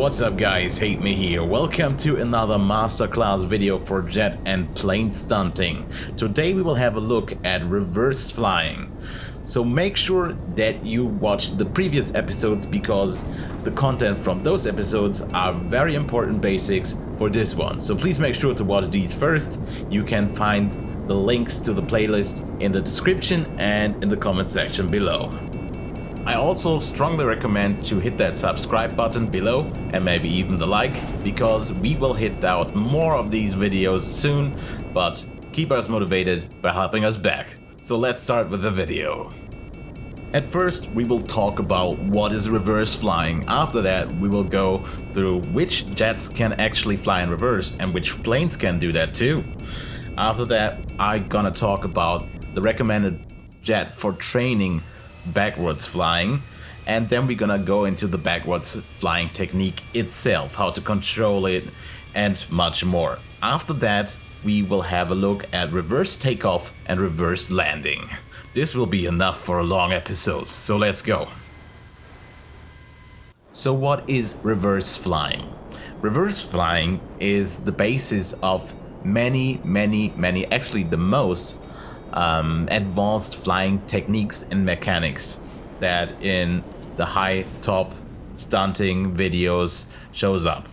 What's up guys, Hate Me here. Welcome to another masterclass video for jet and plane stunting. Today we will have a look at reverse flying. So make sure that you watch the previous episodes because the content from those episodes are very important basics for this one. So please make sure to watch these first. You can find the links to the playlist in the description and in the comment section below. I also strongly recommend to hit that subscribe button below and maybe even the like, because we will hit out more of these videos soon, but keep us motivated by helping us back. So let's start with the video. At first we will talk about what is reverse flying. After that we will go through which jets can actually fly in reverse and which planes can do that too. After that I'm gonna talk about the recommended jet for training backwards flying, and then we're gonna go into the backwards flying technique itself, how to control it and much more. After that we will have a look at reverse takeoff and reverse landing. This will be enough for a long episode, so let's go. So what is reverse flying? Reverse flying is the basis of many, actually the most advanced flying techniques and mechanics that in the high top stunting videos shows up.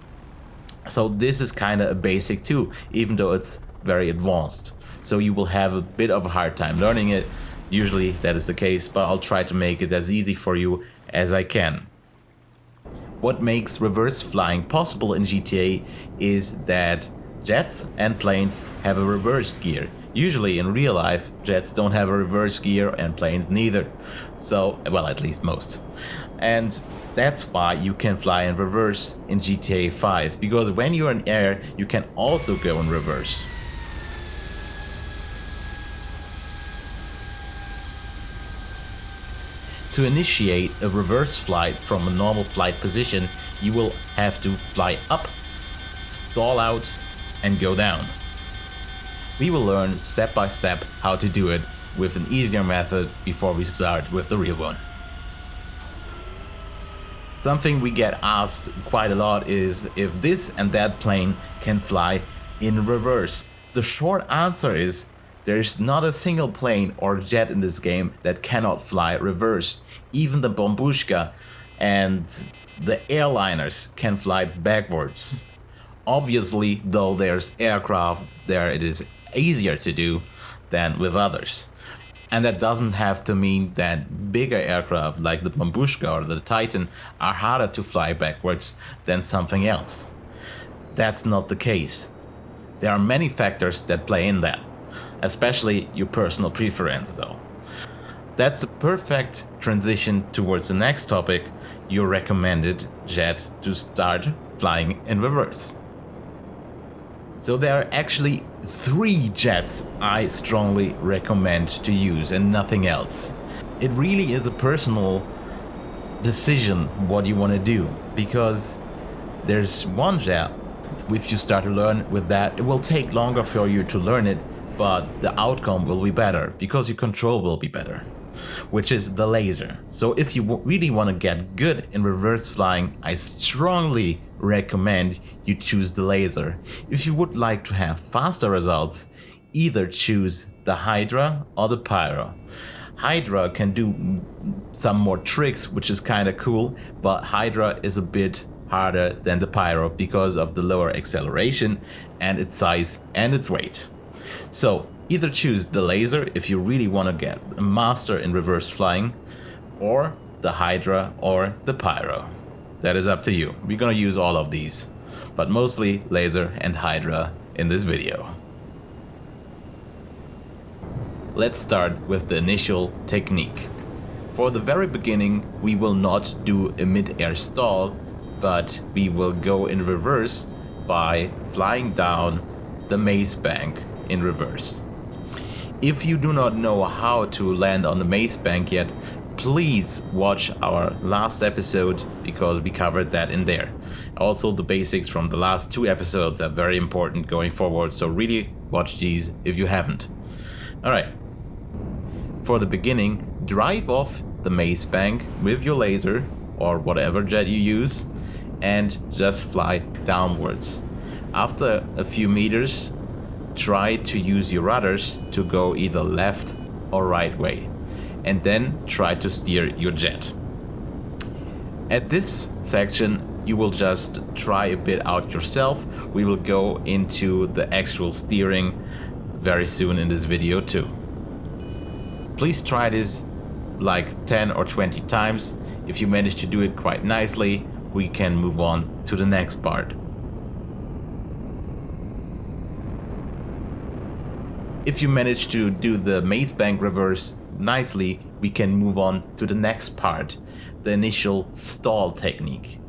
So this is kind of a basic too, even though it's very advanced. So you will have a bit of a hard time learning it. Usually that is the case, but I'll try to make it as easy for you as I can. What makes reverse flying possible in GTA is that jets and planes have a reverse gear. Usually in real life, jets don't have a reverse gear and planes neither. So, well, at least most. And that's why you can fly in reverse in GTA 5, because when you're in air, you can also go in reverse. To initiate a reverse flight from a normal flight position, you will have to fly up, stall out, and go down. We will learn step by step how to do it with an easier method before we start with the real one. Something we get asked quite a lot is if this and that plane can fly in reverse. The short answer is there's not a single plane or jet in this game that cannot fly reverse. Even the Bombushka and the airliners can fly backwards. Obviously, though, there's aircraft there it is easier to do than with others. And that doesn't have to mean that bigger aircraft like the Bombushka or the Titan are harder to fly backwards than something else. That's not the case. There are many factors that play in that, especially your personal preference though. That's the perfect transition towards the next topic, your recommended jet to start flying in reverse. So there are actually 3 jets I strongly recommend to use and nothing else. It really is a personal decision what you want to do, because there's one jet, if you start to learn with that, it will take longer for you to learn it, but the outcome will be better because your control will be better, which is the laser. So if you really want to get good in reverse flying, I strongly recommend you choose the laser. If you would like to have faster results, either choose the Hydra or the Pyro. Hydra can do some more tricks, which is kind of cool, but Hydra is a bit harder than the Pyro because of the lower acceleration and its size and its weight. So either choose the laser if you really want to get a master in reverse flying, or the Hydra or the Pyro. That is up to you. We're gonna use all of these, but mostly laser and Hydra in this video. Let's start with the initial technique. For the very beginning, we will not do a mid-air stall, but we will go in reverse by flying down the maze bank in reverse. If you do not know how to land on the maze bank yet, please watch our last episode because we covered that in there. Also, the basics from the last 2 episodes are very important going forward, so really watch these if you haven't. Alright, for the beginning, drive off the maze bank with your laser or whatever jet you use and just fly downwards. After a few meters, try to use your rudders to go either left or right way, and then try to steer your jet. At this section, you will just try a bit out yourself. We will go into the actual steering very soon in this video too. Please try this like 10 or 20 times. If you manage to do it quite nicely, we can move on to the next part. If you manage to do the maze bank reverse nicely, we can move on to the next part, the initial stall technique.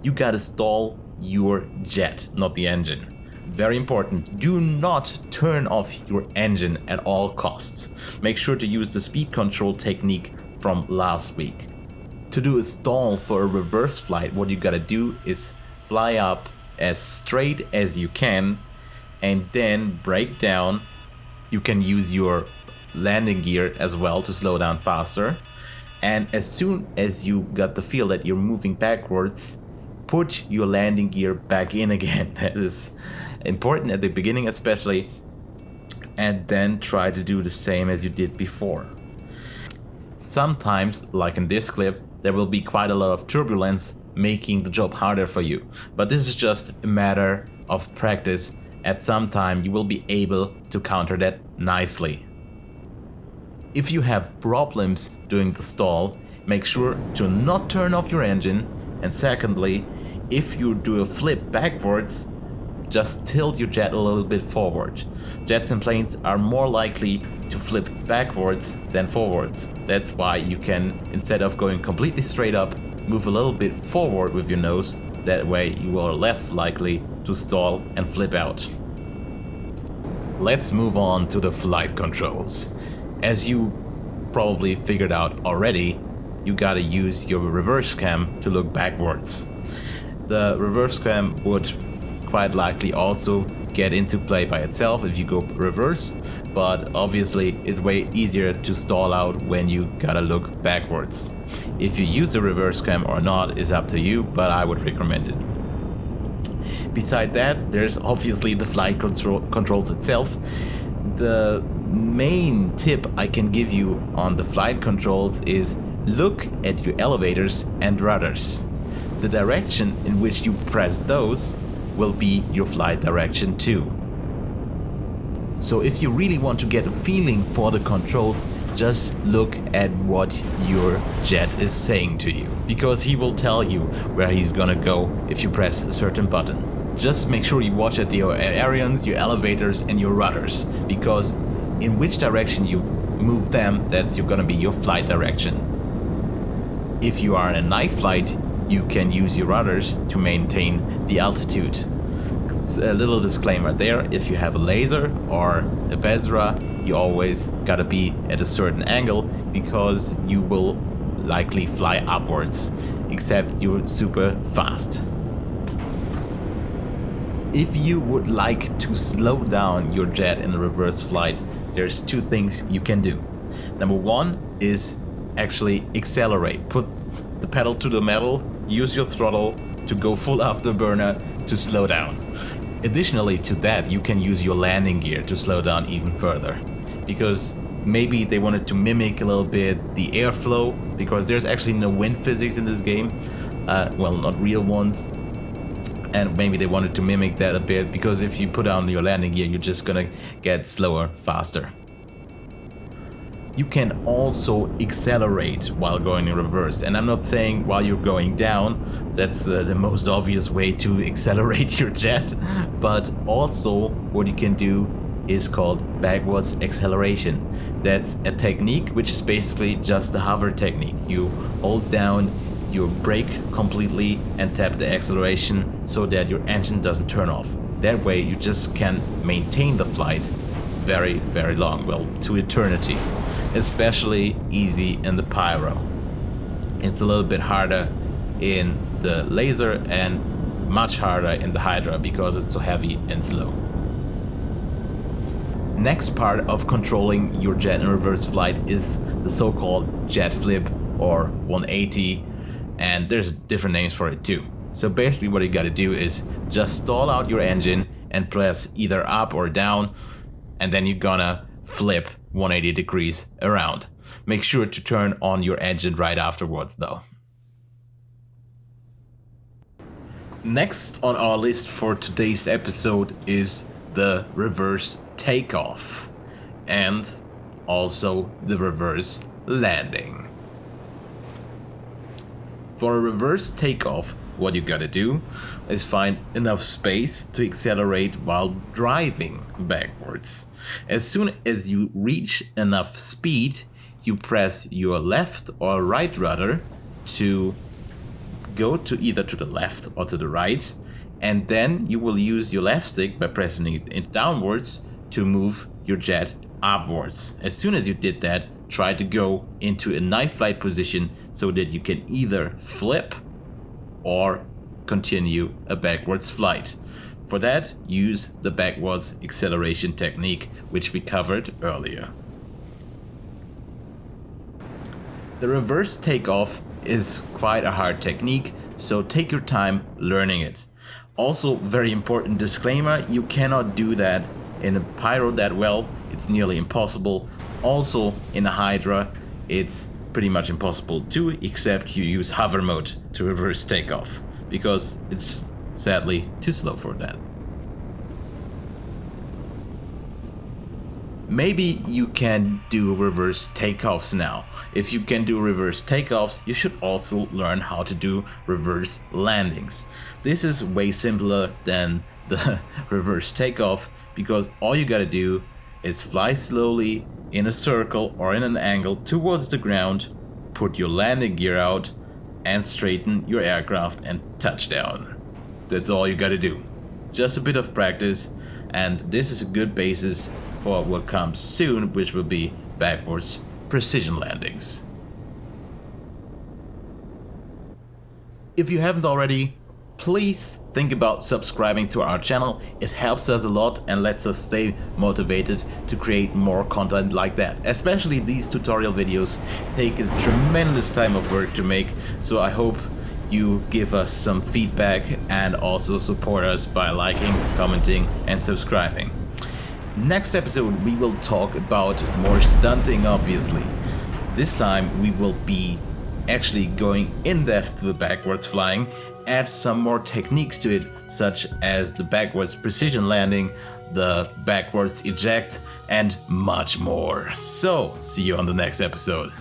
You gotta stall your jet, not the engine. Very important, do not turn off your engine at all costs. Make sure to use the speed control technique from last week. To do a stall for a reverse flight, what you gotta do is fly up as straight as you can and then brake down. You can use your landing gear as well to slow down faster. And as soon as you got the feel that you're moving backwards, put your landing gear back in again. That is important at the beginning especially. And then try to do the same as you did before. Sometimes, like in this clip, there will be quite a lot of turbulence, making the job harder for you. But this is just a matter of practice. At some time you will be able to counter that nicely. If you have problems doing the stall, make sure to not turn off your engine. And secondly, if you do a flip backwards, just tilt your jet a little bit forward. Jets and planes are more likely to flip backwards than forwards. That's why you can, instead of going completely straight up, move a little bit forward with your nose. That way you are less likely to stall and flip out. Let's move on to the flight controls. As you probably figured out already, you gotta use your reverse cam to look backwards. The reverse cam would quite likely also get into play by itself if you go reverse, but obviously it's way easier to stall out when you gotta look backwards. If you use the reverse cam or not is up to you, but I would recommend it. Beside that, there's obviously the flight controls itself. The main tip I can give you on the flight controls is look at your elevators and rudders. The direction in which you press those will be your flight direction too. So if you really want to get a feeling for the controls, just look at what your jet is saying to you, because he will tell you where he's gonna go if you press a certain button. Just make sure you watch at your ailerons, your elevators and your rudders, because in which direction you move them, that's gonna be your flight direction. If you are in a night flight, you can use your rudders to maintain the altitude. A little disclaimer there, if you have a laser or a Bezra, you always gotta be at a certain angle because you will likely fly upwards, except you're super fast. If you would like to slow down your jet in a reverse flight, there's two things you can do. Number one is actually accelerate. Put the pedal to the metal, use your throttle to go full afterburner to slow down. Additionally to that, you can use your landing gear to slow down even further, because maybe they wanted to mimic a little bit the airflow, because there's actually no wind physics in this game, well, not real ones, and maybe they wanted to mimic that a bit, because if you put on your landing gear, you're just gonna get slower faster. You can also accelerate while going in reverse, and I'm not saying while you're going down. That's the most obvious way to accelerate your jet, but also what you can do is called backwards acceleration. That's a technique which is basically just the hover technique. You hold down your brake completely and tap the acceleration so that your engine doesn't turn off. That way you just can maintain the flight very, very long, well, to eternity. Especially easy in the pyro. It's a little bit harder in the laser and much harder in the Hydra because it's so heavy and slow. Next part of controlling your jet in reverse flight is the so-called jet flip or 180, and there's different names for it too. So basically what you gotta do is just stall out your engine and press either up or down, and then you're gonna flip 180 degrees around. Make sure to turn on your engine right afterwards though. Next on our list for today's episode is the reverse takeoff and also the reverse landing. For a reverse takeoff, what you gotta do is find enough space to accelerate while driving backwards. As soon as you reach enough speed, you press your left or right rudder to go to either to the left or to the right, and then you will use your left stick by pressing it downwards to move your jet upwards. As soon as you did that, try to go into a knife flight position so that you can either flip or continue a backwards flight. For that, use the backwards acceleration technique, which we covered earlier. The reverse takeoff is quite a hard technique, so take your time learning it. Also, very important disclaimer, you cannot do that in a pyro that well, it's nearly impossible. Also, in a Hydra, it's pretty much impossible too, except you use hover mode to reverse takeoff, because it's sadly too slow for that. Maybe you can do reverse takeoffs now. If you can do reverse takeoffs, you should also learn how to do reverse landings. This is way simpler than the reverse takeoff, because all you gotta do is fly slowly in a circle or in an angle towards the ground, put your landing gear out, and straighten your aircraft and touchdown. That's all you gotta do. Just a bit of practice, and this is a good basis for what comes soon, which will be backwards precision landings. If you haven't already, please think about subscribing to our channel. It helps us a lot and lets us stay motivated to create more content like that. Especially these tutorial videos take a tremendous time of work to make, so I hope you give us some feedback and also support us by liking, commenting and subscribing. Next episode we will talk about more stunting, obviously. This time we will be actually going in depth to the backwards flying, add some more techniques to it, such as the backwards precision landing, the backwards eject, and much more. So, see you on the next episode.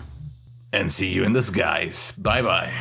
And see you in the skies. Bye bye.